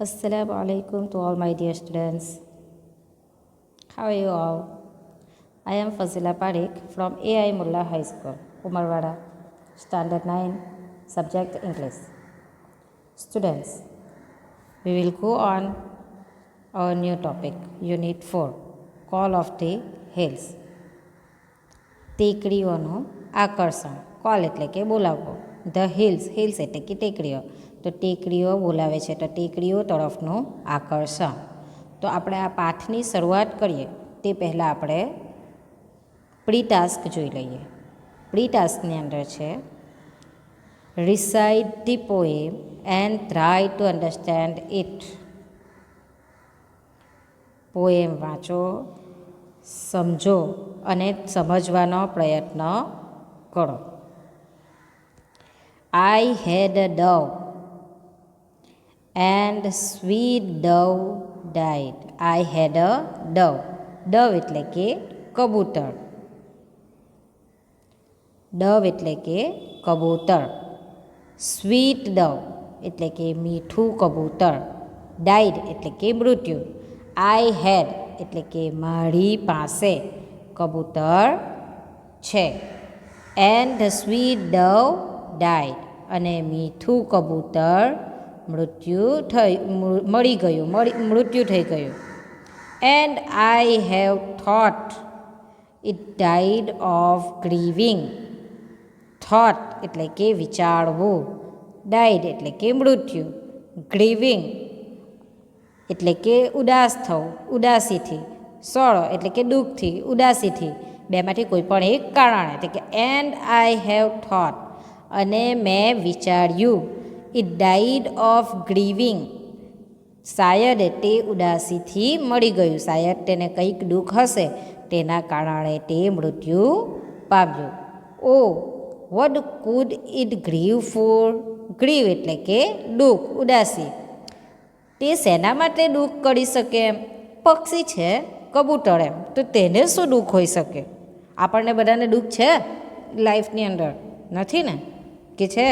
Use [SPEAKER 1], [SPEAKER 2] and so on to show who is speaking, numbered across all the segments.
[SPEAKER 1] Assalamu alaikum to all my dear students. How are you all? I am Fazila Parekh from AI Mullah High School, Umarwada, Standard 9, Subject English. Students, we will go on our new topic, Unit 4, Call of the Hills. ટેકરીઓનું આકર્ષણ. Call એટલે કે બોલાવવો. The hills એટલે કે ટેકરીઓ. તો ટેકરીઓ બોલાવે છે, તો ટેકરીઓ તરફનું આકર્ષણ. તો આપણે આ પાઠની શરૂઆત કરીએ તે પહેલાં આપણે પ્રી ટાસ્ક જોઈ લઈએ. પ્રી ટાસ્કની અંદર છે recite the poem and try to understand it. Poem વાંચો, સમજો અને સમજવાનો પ્રયત્ન કરો. I had a dove and sweet dove died. I had a dove. Dove એટલે કે કબૂતર. ડવ એટલે કે કબૂતર. સ્વીટ ડવ એટલે કે મીઠું કબૂતર. ડાઈડ એટલે કે મૃત્યુ. આઈ હેડ એટલે કે મારી પાસે કબૂતર છે. And the sweet dove died અને મીઠું કબૂતર મૃત્યુ થઈ ગયું. And I have thought it died of grieving. Thought એટલે કે વિચારવું. ડાઈડ એટલે કે મૃત્યુ. ગ્રીવિંગ એટલે કે ઉદાસ થવું, ઉદાસીથી. સોળો એટલે કે દુઃખથી, ઉદાસીથી. બેમાંથી કોઈ પણ એક કારણ એટલે કે એન્ડ આઈ હેવ થોટ અને મેં વિચાર્યું. It died of grieving. શાયદ તે ઉદાસીથી મળી ગયું. શાયદ તેને કંઈક દુઃખ હશે, તેના કારણે તે મૃત્યુ પામ્યું. O what could it grieve for. Grieve એટલે કે દુઃખ, ઉદાસી. તે શેના માટે દુઃખ કરી શકે એમ? પક્ષી છે, કબૂતર એમ, તો તેને શું દુઃખ હોઈ શકે? આપણને બધાને દુઃખ છે લાઈફની અંદર? નથી ને? કે છે?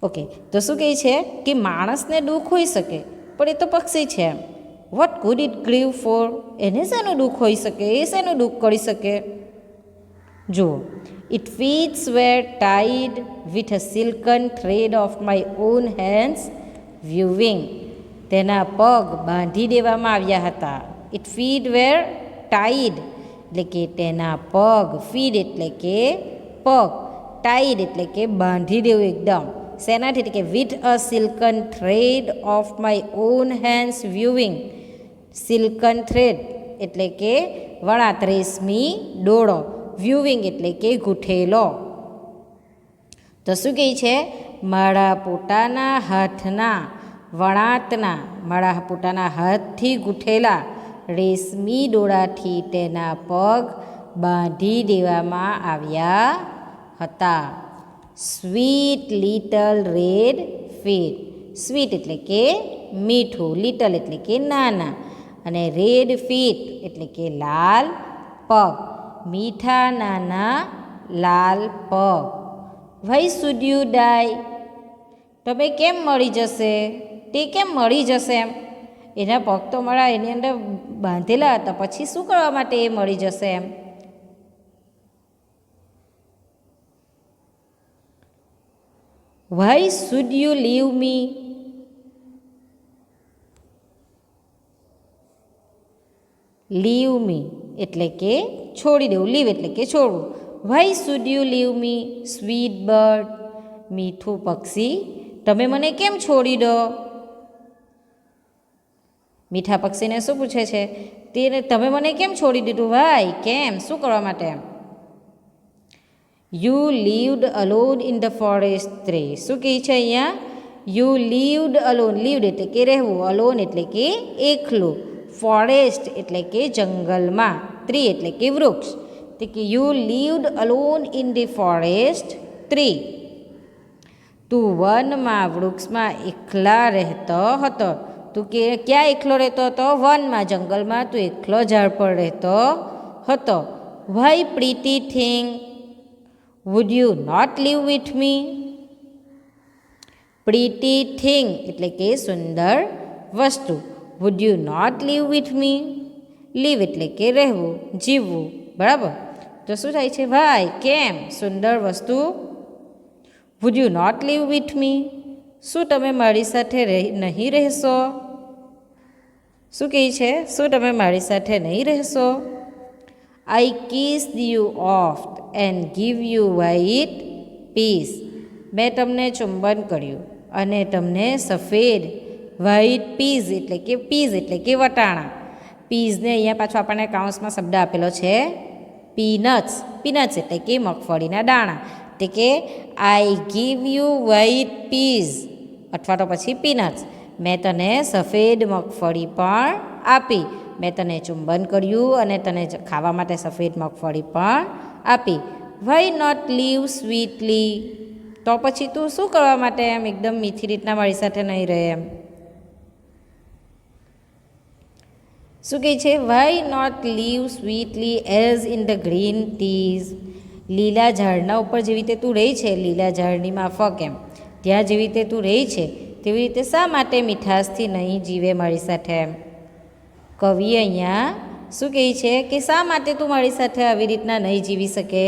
[SPEAKER 1] ઓકે, તો શું કહે છે કે માણસને દુઃખ હોઈ શકે, પણ એ તો પક્ષી છે એમ. What could it grieve for. એને શેનું દુઃખ હોઈ શકે? એ શેનું દુઃખ કરી શકે? જુઓ, it feets where tied with a silken thread of my own hands weaving. તેના પગ બાંધી દેવામાં આવ્યા હતા. ઇટ ફીડ વેર ટાઈડ એટલે કે તેના પગ. ફીડ એટલે કે પગ. ટાઈડ એટલે કે બાંધી દેવું એકદમ. શેનાથી? એટલે કે with a silken thread of my own hands weaving. Silken thread એટલે કે વણાટ, રેશમી દોરો. વ્યુવિંગ એટલે કે ગૂંથેલો. તો શું કહે છે? મારા પોતાના હાથના વણાટના, મારા પોતાના હાથથી ગૂંથેલા રેશમી દોરાથી તેના પગ બાંધી દેવામાં આવ્યા હતા. Sweet little red feet. Sweet એટલે કે મીઠું, લિટલ એટલે કે નાના, અને રેડ ફીટ એટલે કે લાલ પગ. મીઠા નાના લાલ પગ. વાય શુડ યુ ડાય. તમે કેમ મળી જશે? તે કેમ મળી જશે એમ? એના પગ તો મારા એની અંદર બાંધેલા હતા, પછી શું કરવા માટે એ મળી જશે એમ? Why should you leave me. Leave me એટલે કે છોડી દેવું. લીવ એટલે કે છોડવું. Why should you leave me sweet bird. મીઠું પક્ષી, તમે મને કેમ છોડી દો? મીઠા પક્ષીને શું પૂછે છે? તેને તમે મને કેમ છોડી દીધું? વાય, કેમ, શું કરવા માટે એમ? You lived alone in the forest tree. શું કહે છે અહીંયા? You lived alone. લીવડ એટલે કે રહેવું, અલોન એટલે કે એકલું, ફોરેસ્ટ એટલે કે જંગલમાં, ટ્રી એટલે કે વૃક્ષ. તો કે you lived alone in the forest tree. તું વનમાં, વૃક્ષમાં એકલા રહેતો હતો. તું કે ક્યાં એકલો રહેતો હતો? વનમાં, જંગલમાં તું એકલો ઝાડ પર રહેતો હતો. Why pretty thing would you not leave with me. Pretty thing એટલે કે સુંદર વસ્તુ. Would you not leave with me? Leave એટલે કે રહેવું, જીવવું, બરાબર. તો શું થાય છે? ભાઈ કેમ? સુંદર વસ્તુ. Would you not leave with me? શું તમે મારી સાથે નહીં રહેશો? શું કહે છે? શું તમે મારી સાથે નહીં રહેશો? I kissed you oft and give you white peas. મેં તમને ચુંબન કર્યું અને તમને સફેદ વ્હાઇટ પીઝ એટલે કે વટાણા. પીઝને અહીંયા પાછો આપણને કાઉન્સમાં શબ્દ આપેલો છે પીનટ્સ. પીનટ્સ એટલે કે મગફળીના દાણા. એટલે કે આઈ ગીવ યુ વ્હાઇટ પીઝ અથવા તો પછી પીનટ્સ. મેં તને સફેદ મગફળી પણ આપી. મેં તને ચુંબન કર્યું અને તને ખાવા માટે સફેદ મગફળી પણ આપી. Why not leave sweetly? તો પછી તું શું કરવા માટે એમ એકદમ મીઠી રીતના મારી સાથે નહીં રહે એમ? શું કહે છે? Why not leave sweetly as in the green trees? લીલા ઝાડના ઉપર જેવી રીતે તું રહી છે, લીલા ઝાડની માફક એમ, ત્યાં જેવી રીતે તું રહી છે તેવી રીતે શા માટે મીઠાશથી નહીં જીવે મારી સાથે એમ? કવિ અહીંયા શું કહે છે કે શા માટે તું મારી સાથે આવી રીતના નહીં જીવી શકે?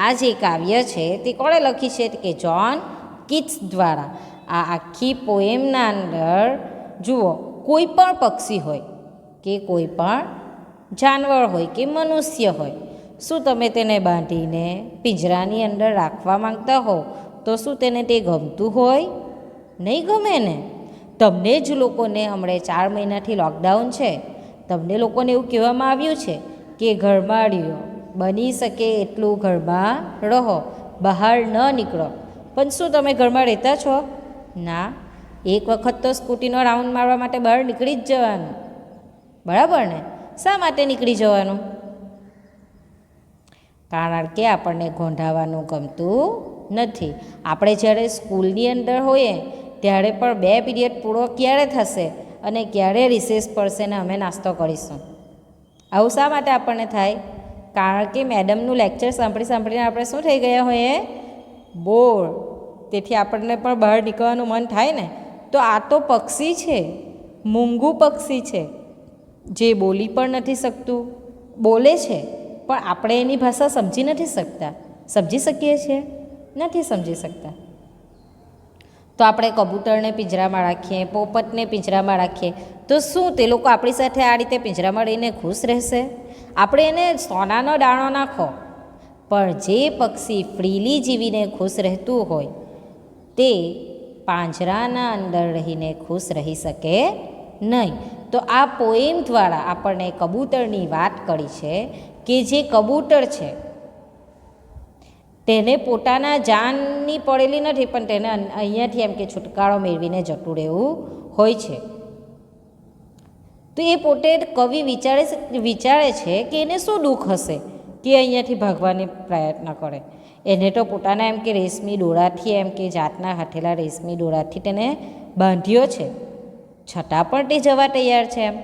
[SPEAKER 1] આ જે કાવ્ય છે તે કોણે લખી છે? કે જ્હોન કીટ્સ દ્વારા. આ આખી પોએમના અંદર જુઓ, કોઈ પણ પક્ષી હોય કે કોઈ પણ જાનવર હોય કે મનુષ્ય હોય, શું તમે તેને બાંધીને પિંજરાની અંદર રાખવા માંગતા હો તો શું તેને તે ગમતું હોય? નહીં ગમે ને. તમને જ લોકોને હમણાં 4 મહિનાથી લોકડાઉન છે, તમને લોકોને એવું કહેવામાં આવ્યું છે કે ઘરમાં રહ્યો, બની શકે એટલું ઘરમાં રહો, બહાર ન નીકળો. પણ શું તમે ઘરમાં રહેતા છો? ના. એક વખત તો સ્કૂટીનો રાઉન્ડ મારવા માટે બહાર નીકળી જ જવાનું, બરાબર ને? શા માટે નીકળી જવાનું? કારણ કે આપણને ગોંધાવાનું ગમતું નથી. આપણે જ્યારે સ્કૂલની અંદર હોઈએ ત્યારે પણ 2 પીરિયડ પૂરો ક્યારે થશે અને ક્યારે રિસેસ પડશે ને અમે નાસ્તો કરીશું? આવું શા માટે આપણને થાય? કારણ કે મેડમનું લેક્ચર સાંભળીને આપણે શું થઈ ગયા હોઈએ? બોર. તેથી આપણને પણ બહાર નીકળવાનું મન થાય ને. તો આ તો પક્ષી છે, મૂંગું પક્ષી છે, જે બોલી પણ નથી શકતું. બોલે છે પણ આપણે એની ભાષા સમજી નથી શકતા. સમજી શકીએ છીએ? નથી સમજી શકતા. તો આપણે કબૂતરને પિંજરામાં રાખીએ, પોપટને પિંજરામાં રાખીએ તો શું તે લોકો આપણી સાથે આ રીતે પિંજરામાં રહીને ખુશ રહેશે? આપણે એને સોનાનો દાણો નાખો, પણ જે પક્ષી ફ્રીલી જીવીને ખુશ રહેતું હોય તે પાંજરાના અંદર રહીને ખુશ રહી શકે નહીં. તો આ પોએમ દ્વારા આપણને કબૂતરની વાત કરી છે કે જે કબૂતર છે તેને પોતાના જાનની પડેલી નથી, પણ તેને અહીંયાથી એમ કે છુટકારો મેળવીને જતું રહેવું હોય છે. તો એ પોતે કવિ વિચારે છે કે એને શું દુઃખ હશે કે અહીંયાથી ભાગવાની પ્રયત્ન કરે. એને તો પોતાના એમ કે રેશમી દોરાથી, એમ કે જાતના હાથેલા રેશમી દોરાથી તેને બાંધ્યો છે, છતાં પણ તે જવા તૈયાર છે એમ.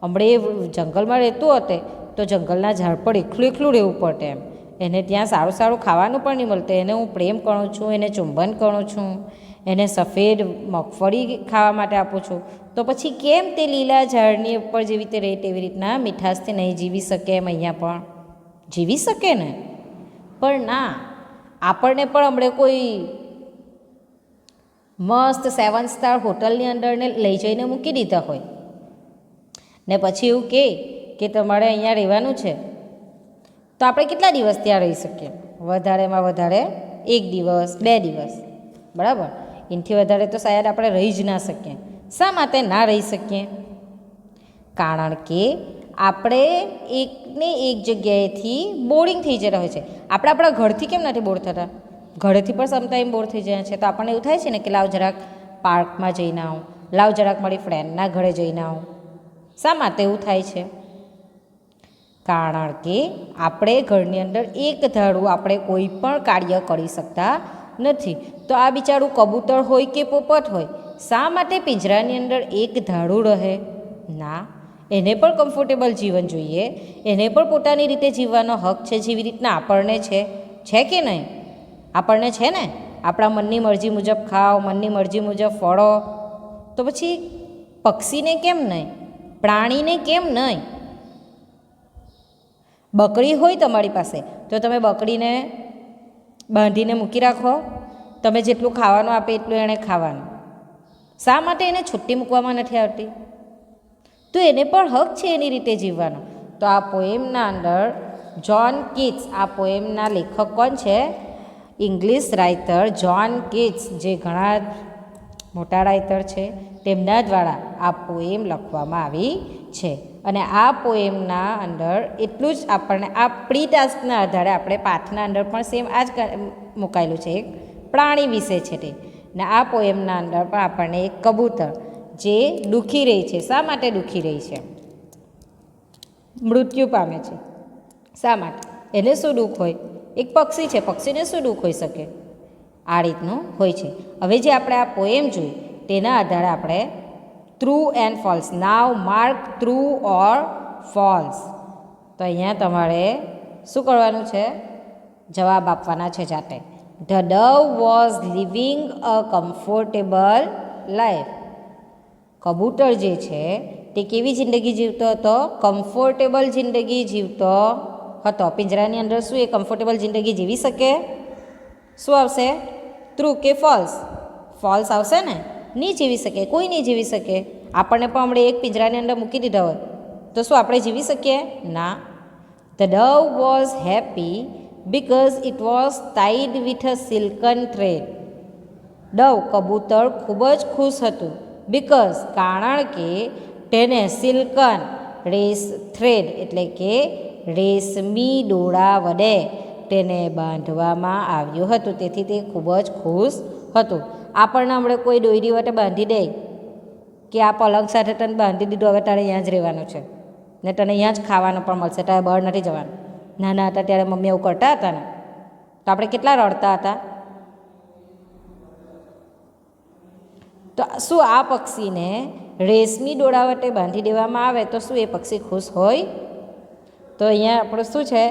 [SPEAKER 1] હમણાં એ જંગલમાં રહેતું હતે તો જંગલના ઝાડ પર એકલું રહેવું પડે એમ. એને ત્યાં સારું ખાવાનું પણ નહીં મળતું. એને હું પ્રેમ કરું છું, એને ચુંબન કરું છું, એને સફેદ મગફળી ખાવા માટે આપું છું. તો પછી કેમ તે લીલા ઝાડની ઉપર જેવી રીતે રહે તેવી રીતના મીઠાશથી નહીં જીવી શકે એમ? અહીંયા પણ જીવી શકે ને. પણ ના, આપણને પણ હમણાં કોઈ મસ્ત 7 સ્ટાર હોટલની અંદર ને લઈ જઈને મૂકી દીધા હોય ને પછી એવું કે તમારે અહીંયા રહેવાનું છે, તો આપણે કેટલા દિવસ ત્યાં રહી શકીએ? વધારેમાં વધારે 1 દિવસ 2 દિવસ, બરાબર. એનાથી વધારે તો શાયદ આપણે રહી જ ના શકીએ. શા માટે ના રહી શકીએ? કારણ કે આપણે એકને એક જગ્યાએથી બોરિંગ થઈ જતા હોય છે. આપણે આપણા ઘરથી કેમ નથી બોર થતા? ઘરેથી પણ સમટાઈમ બોર થઈ જાય છે. તો આપણને એવું થાય છે ને કે લાવ જરાક પાર્કમાં જઈને આવું, લાવ જરાક મારી ફ્રેન્ડના ઘરે જઈને આવું. શા માટે એવું થાય છે? કારણ કે આપણે ઘરની અંદર એક ધારું આપણે કોઈ પણ કાર્ય કરી શકતા નથી. તો આ બિચારું કબૂતર હોય કે પોપટ હોય, શા માટે પિંજરાની અંદર એક ધારું રહે? ના, એને પણ કમ્ફર્ટેબલ જીવન જોઈએ, એને પણ પોતાની રીતે જીવવાનો હક છે, જેવી રીતના આપણને છે કે નહીં? આપણને છે ને? આપણા મનની મરજી મુજબ ખાઓ, મનની મરજી મુજબ ફળો, તો પછી પક્ષીને કેમ નહીં, પ્રાણીને કેમ નહીં? બકરી હોય તમારી પાસે તો તમે બકરીને બાંધીને મૂકી રાખો, તમે જેટલું ખાવાનું આપે એટલું એણે ખાવાનું. શા માટે એને છુટ્ટી મૂકવામાં નથી આવતી? તો એને પણ હક છે એની રીતે જીવવાનો. તો આ પોએમના અંદર જ્હોન કીટ્સ, આ પોએમના લેખક કોણ છે? ઇંગ્લિશ રાઇટર જ્હોન કીટ્સ, જે ઘણા મોટા રાઇટર છે, તેમના દ્વારા આ પોએમ લખવામાં આવી છે. અને આ પોએમના અંદર એટલું જ આપણને આ પ્રી ટાસ્કના આધારે આપણે પાઠના અંદર પણ સેમ આ જ મુકાયેલું છે, એક પ્રાણી વિશે છે તે. ને આ પોએમના અંદર પણ આપણને એક કબૂતર જે દુઃખી રહી છે. શા માટે દુઃખી રહી છે? મૃત્યુ પામે છે. શા માટે? એને શું દુઃખ હોય? એક પક્ષી છે, પક્ષીને શું દુઃખ હોઈ શકે? આ રીતનું હોય છે. હવે જે આપણે આ પોએમ જોઈ તેના આધારે આપણે true and false, now mark true or false. તો અહીંયા તમારે શું કરવાનું છે? જવાબ આપવાના છે જાતે. The dove was living a comfortable life. કબૂતર જે છે તે કેવી જિંદગી જીવતો હતો? કમ્ફર્ટેબલ જિંદગી જીવતો હતો. પિંજરાની અંદર શું એ કમ્ફર્ટેબલ જિંદગી જીવી શકે? શું આવશે? ટ્રુ કે ફોલ્સ? ફોલ્સ આવશે ને. નહીં જીવી શકે, કોઈ નહીં જીવી શકે. આપણને પણ હમણાં એક પિંજરાની અંદર મૂકી દીધા હોય તો શું આપણે જીવી શકીએ? ના. The dove was happy because it was tied with a silken thread. Dove કબૂતર ખૂબ જ ખુશ હતું. બિકોઝ કારણ કે તેને સિલ્કન થ્રેડ એટલે કે રેશમી દોરા વડે તેને બાંધવામાં આવ્યું હતું, તેથી તે ખૂબ જ ખુશ હતું. આપણને હમણાં કોઈ દોરી વડે બાંધી દે કે આ પલંગ સાથે તને બાંધી દીધું, હવે તારે અહીંયા જ રહેવાનું છે ને તને અહીંયા જ ખાવાનું પણ મળશે, તારે બહાર નથી જવાનું. નાના હતા ત્યારે મમ્મી એવું કરતા હતા ને, તો આપણે કેટલા રડતા હતા. તો શું આ પક્ષીને રેશમી દોરા વડે બાંધી દેવામાં આવે તો શું એ પક્ષી ખુશ હોય? તો અહીંયા આપણે શું છે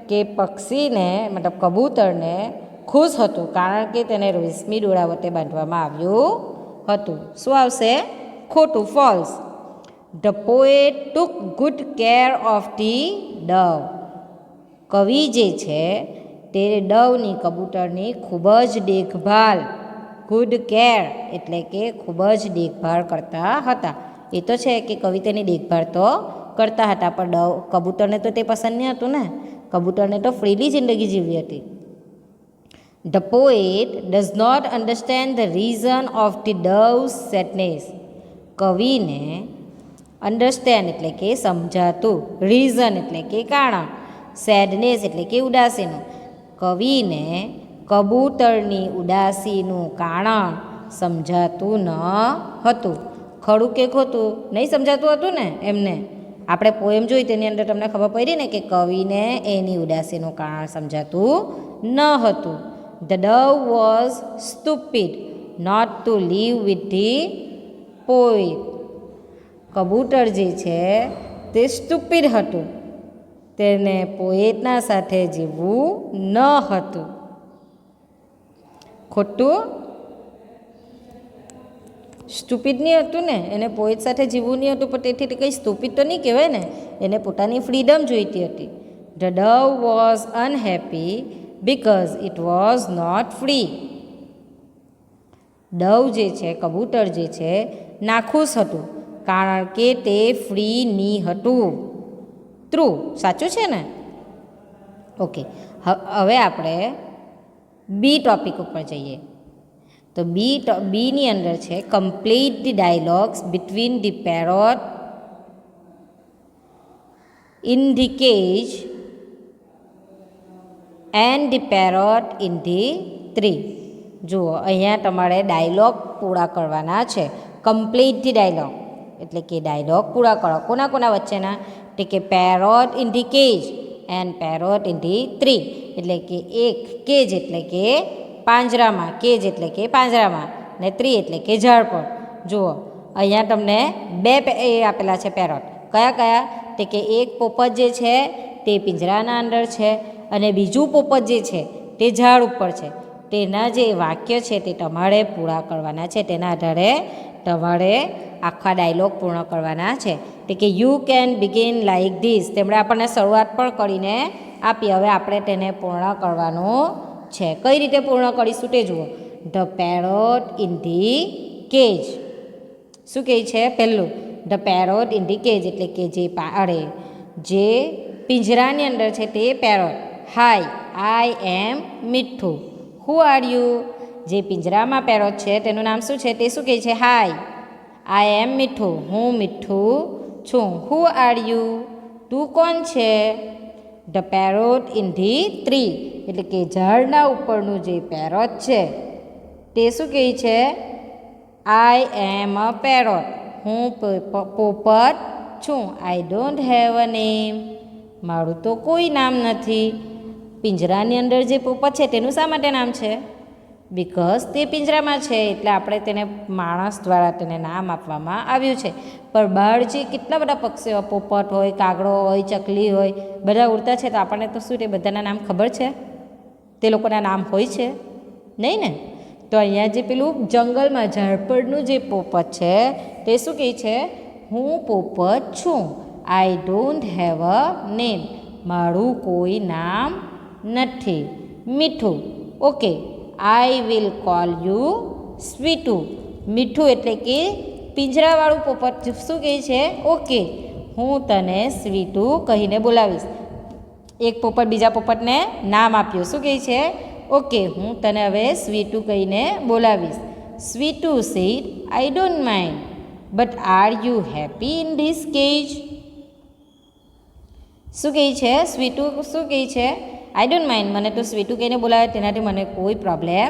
[SPEAKER 1] કે પક્ષીને મતલબ કબૂતરને ખુશ હતું કારણ કે તેને રેશમી દોરા વડે બાંધવામાં આવ્યું હતું. શું આવશે? ખોટું, false. The poet took good care of the Dove. કવિ જે છે તે ડવની, કબૂતરની ખૂબ જ દેખભાળ, ગુડ કેર એટલે કે ખૂબ જ દેખભાળ કરતા હતા. એ તો છે કે કવિ તેની દેખભાળ તો કરતા હતા, પણ કબૂતરને તો તે પસંદ નહીં હતું ને. કબૂતરને તો ફ્રીલી જિંદગી જીવવી હતી. The poet does not understand the reason of the dove's sadness. કવિને અન્ડરસ્ટેન્ડ એટલે કે સમજાતું, રીઝન એટલે કે કારણ, સેડનેસ એટલે કે ઉદાસીનું. કવિને કબૂતરની ઉદાસીનું કારણ સમજાતું ન હતું. ખરું કે ખોટું? નહીં સમજાતું હતું ને એમને. આપણે પોએમ જોઈ તેની અંદર તમને ખબર પડી ને કે કવિને એની ઉદાસીનું કારણ સમજાતું ન હતું. The dove was stupid not to leave with the poet. કબૂતર જે છે તે સ્ટુપિડ હતું, તેને પોએટના સાથે જીવવું ન હતું. ખોટું? સ્ટુપિડ નહીં હતું ને, એને પોએટ સાથે જીવવું નહીં હતું, પણ તેથી તે કંઈ સ્ટુપિડ તો નહીં કહેવાય ને. એને પોતાની ફ્રીડમ જોઈતી હતી. The dove was unhappy because it was not free. Dove જે છે, કબૂતર જે છે, નાખુશ હતું કારણ કે તે ફ્રી નહીં હતું. ટ્રુ, સાચું છે ને. ઓકે, હવે આપણે બી ટોપિક ઉપર જઈએ. તો બીની અંદર છે complete the dialogues between the parrot in the cage and the parrot in the tree. જુઓ, અહીંયા તમારે ડાયલોગ પૂરા કરવાના છે. કમ્પ્લીટ ધી ડાયલોગ એટલે કે ડાયલોગ પૂરા કરો. કોના કોના વચ્ચેના? એટલે કે parrot in the cage and parrot in the tree. એટલે કે એક કેજ એટલે કે પાંજરામાં, કેજ એટલે કે પાંજરામાં, ને ટ્રી એટલે કે ઝાડ પર. જુઓ, અહીંયા તમને બે એ આપેલા છે પેરોટ. કયા કયા? તે કે એક પોપટ જે છે તે પિંજરાના અંદર છે અને બીજું પોપટ જે છે તે ઝાડ ઉપર છે. તેના જે વાક્ય છે તે તમારે પૂરા કરવાના છે. તેના આધારે તમારે આખા ડાયલોગ પૂર્ણ કરવાના છે. તે કે you can begin like this. તેમણે આપણને શરૂઆત પણ કરીને આપી. હવે આપણે તેને પૂર્ણ કરવાનું છે. કઈ રીતે પૂર્ણ કરીશું તે જુઓ. The parrot in the cage. શું કહે છે? પહેલું the parrot in the cage એટલે કે જે પિંજરાની અંદર છે તે પેરોટ. હાય, આઈ એમ મીઠું. Who are you? જે પિંજરામાં પેરોટ છે તેનું નામ શું છે? તે શું કહે છે? હાય, આઈ એમ મીઠું. હું મીઠું છું. Who are you? તું કોણ છે? The parrot in the tree એટલે કે ઝાડના ઉપરનું જે પેરોટ છે તે શું કહે છે? આઈ એમ અ પેરોટ. હું પોપટ છું. I don't have a name. મારું તો કોઈ નામ નથી. પિંજરાની અંદર જે પોપટ છે તેનું શા માટે નામ છે? બિકોઝ તે પિંજરામાં છે એટલે આપણે તેને માણસ દ્વારા તેને નામ આપવામાં આવ્યું છે. પણ બહાર જે કેટલા બધા પક્ષીઓ, પોપટ હોય, કાગડો હોય, ચકલી હોય, બધા ઉડતા છે તો આપણને તો શું તે બધાના નામ ખબર છે? તે લોકોના નામ હોય છે નહીં ને? તો અહીંયા જે પેલું જંગલમાં ઝાડ પરનું જે પોપટ છે તે શું કહે છે? હું પોપટ છું. I don't have a name. મારું કોઈ નામ નથી. મીઠું. Okay, I will call you Sweetu. મીઠું એટલે કે પિંજરાવાળું પોપટ શું કહે છે? ઓકે, હું તને સ્વીટુ કહીને બોલાવીશ. એક પોપટ બીજા પોપટને નામ આપ્યું. શું કહે છે? ઓકે, હું તને હવે સ્વીટુ કહીને બોલાવીશ. Sweetu said, I don't mind. But are you happy in this cage? શું કહે છે? સ્વીટુ શું કહે છે? I don't mind. મને તો સ્વીટુ કહીને બોલાવે તેનાથી મને કોઈ પ્રોબ્લેમ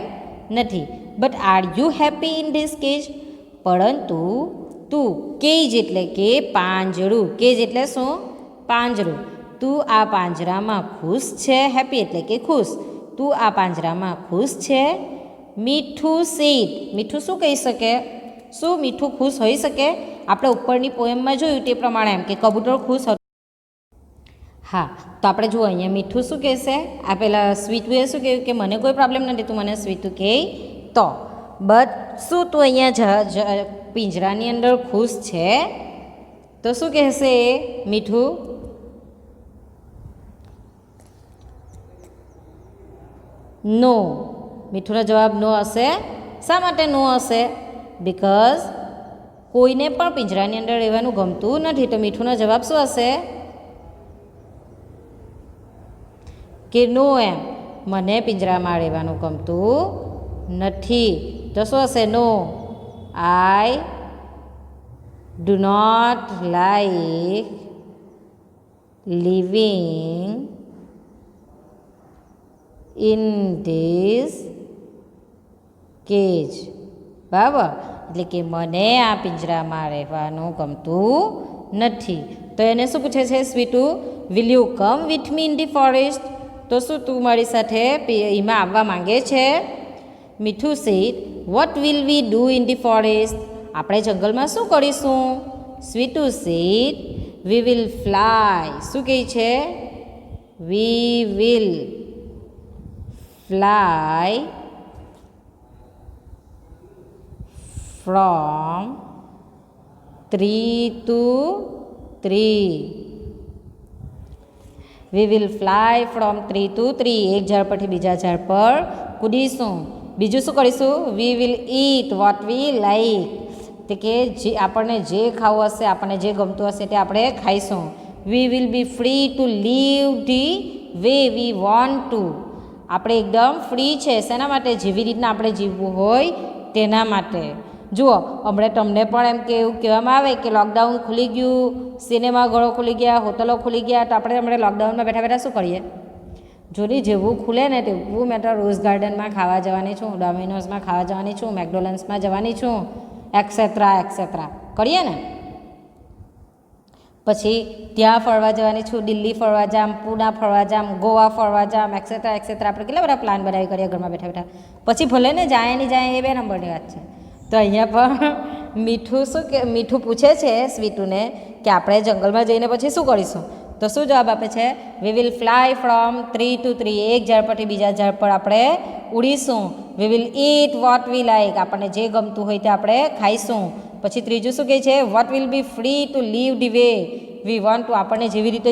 [SPEAKER 1] નથી. But are you happy in this cage? પરંતુ તું, કેજ એટલે કે પાંજરું. કેજ એટલે શું? પાંજરું. તું આ પાંજરામાં ખુશ છે? હેપી એટલે કે ખુશ. તું આ પાંજરામાં ખુશ છે? મીઠું સેડ. મીઠું શું કહી શકે? શું મીઠું ખુશ હોઈ શકે? આપણે ઉપરની પોએમમાં જોયું તે પ્રમાણે એમ કે કબૂતર ખુશ હતું. હા, તો આપણે જુઓ અહીંયા મીઠું શું કહેશે? આ પેલા સ્વીટુએ શું કહ્યું કે મને કોઈ પ્રોબ્લેમ નથી, તું મને સ્વીટું કહે તો. બટ શું તું અહીંયા પિંજરાની અંદર ખુશ છે? તો શું કહેશે મીઠું? નો. મીઠુંનો જવાબ નો હશે. શા માટે નો હશે? બિકોઝ કોઈને પણ પિંજરાની અંદર રહેવાનું ગમતું નથી. તો મીઠુંનો જવાબ શું હશે? કે નો એમ. મને પિંજરામાં રહેવાનું ગમતું નથી. તો શું હશે? No. I do not like living in this cage. બરાબર? એટલે કે મને આ પિંજરામાં રહેવાનું ગમતું નથી. તો એને શું પૂછે છે Sweetu? Will you come with me in the forest? તો શું તું મારી સાથે એમાં આવવા માંગે છે? Mithu said, what will we do in the forest? આપણે જંગલમાં શું કરીશું? Sweetu said, we will fly. શું કહે છે? We will fly from tree to tree. We will fly from tree to tree. એક ઝાડ પરથી બીજા ઝાડ પર કૂદીશું. બીજું શું કરીશું? We will eat what we like. એટલે કે જે આપણને જે ખાવું હશે, આપણને જે ગમતું હશે તે આપણે ખાઈશું. We will be free to leave the way we want to. આપણે એકદમ ફ્રી છે. શેના માટે? જેવી રીતના આપણે જીવવું હોય તેના માટે. જુઓ, હમણાં તમને પણ એમ કે એવું કહેવામાં આવે કે લોકડાઉન ખુલી ગયું, સિનેમાઘરો ખુલી ગયા, હોટલો ખુલી ગયા, તો આપણે હમણાં લોકડાઉનમાં બેઠા બેઠા શું કરીએ? જોની જેવું ખુલે ને તેવું મેં તો રોઝ ગાર્ડનમાં ખાવા જવાની છું, ડોમિનોઝમાં ખાવા જવાની છું, મેકડોનલ્ડ્સમાં જવાની છું, એક્સેટ્રા એક્સેટ્રા કરીએ ને. પછી ત્યાં ફરવા જવાની છું, દિલ્હી ફરવા જામ, પૂના ફરવા જામ, ગોવા ફરવા જામ, એક્સેટ્રા એક્સેટ્રા. આપણે કેટલા બધા પ્લાન બનાવી કરીએ ઘરમાં બેઠા બેઠા. પછી ભલે ને જાય નહીં જાય એ બે નંબરની વાત છે. તો અહીંયા પણ મીઠું શું કે મીઠું પૂછે છે સ્વીટુને કે આપણે જંગલમાં જઈને પછી શું કરીશું? તો તો શું જવાબ આપે છે? We will fly from tree to tree. એક ઝાડ પરથી બીજા ઝાડ પર આપણે ઉડીશું. We will eat what we like. આપણને જે ગમતું હોય તે આપણે ખાઈશું. પછી ત્રીજું શું કહે છે? What will be free to leave the way we want to. આપણને જેવી રીતે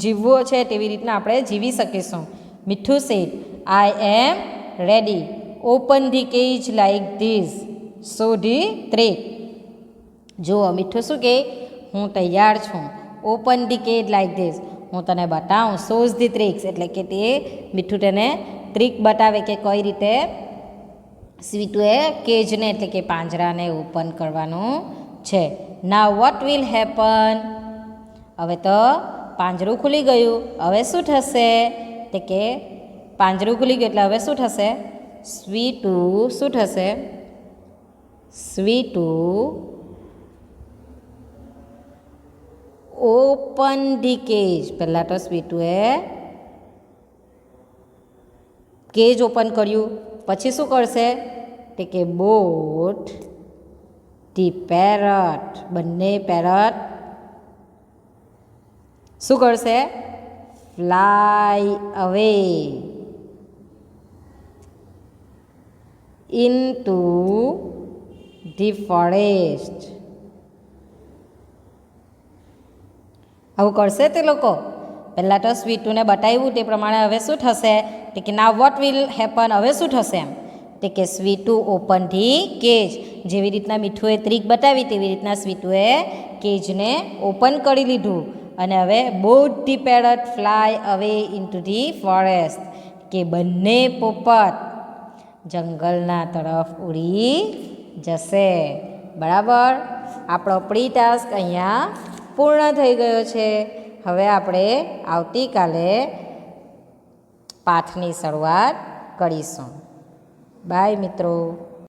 [SPEAKER 1] જીવવું છે તેવી રીતના આપણે જીવી શકીશું. Mithu said, I am ready. Open the cage like this. So the trick. જુઓ મીઠું શું કહે? હું તૈયાર છું. Open the cage like this. હું તને બતાવું. શોઝ ધી ટ્રિક્સ એટલે કે તે મીઠું તેને ટ્રીક બતાવે કે કઈ રીતે સ્વીટુએ કેજને એટલે કે પાંજરાને ઓપન કરવાનું છે. નાવ વોટ વિલ હેપન. હવે તો પાંજરું ખુલી ગયું. હવે શું થશે? તે કે પાંજરું ખુલી ગયું એટલે હવે શું થશે? સ્વીટુ શું થશે? Sweetu open the cage. પહેલાં તો સ્વીટુએ કેજ ઓપન કર્યું. પછી શું કરશે? તે કે બોટ ધી પેરટ. બંને પેરટ શું કરશે? ફ્લાય અવે ઇનટુ ધી ફોરેસ્ટ. આવું કરશે તે લોકો. પહેલાં તો સ્વીટુને બતાવ્યું તે પ્રમાણે હવે શું થશે? તે કે નાવ વોટ વિલ હેપન. હવે શું થશે એમ? તે કે સ્વીટુ ઓપન ધી કેજ. જેવી રીતના મીઠુએ ટ્રીક બતાવી તેવી રીતના સ્વીટુએ કેજને ઓપન કરી લીધું. અને હવે બોથ ધી પેરટ ફ્લાય અવે ઇનટુ ધી ફોરેસ્ટ. કે બંને પોપટ જંગલના તરફ ઉડી જશે. બરાબર. આપણો પ્રી ટાસ્ક અહીંયા પૂર્ણ થઈ ગયો છે. હવે આપણે આવતીકાલે પાઠની શરૂઆત કરીશું. બાય મિત્રો.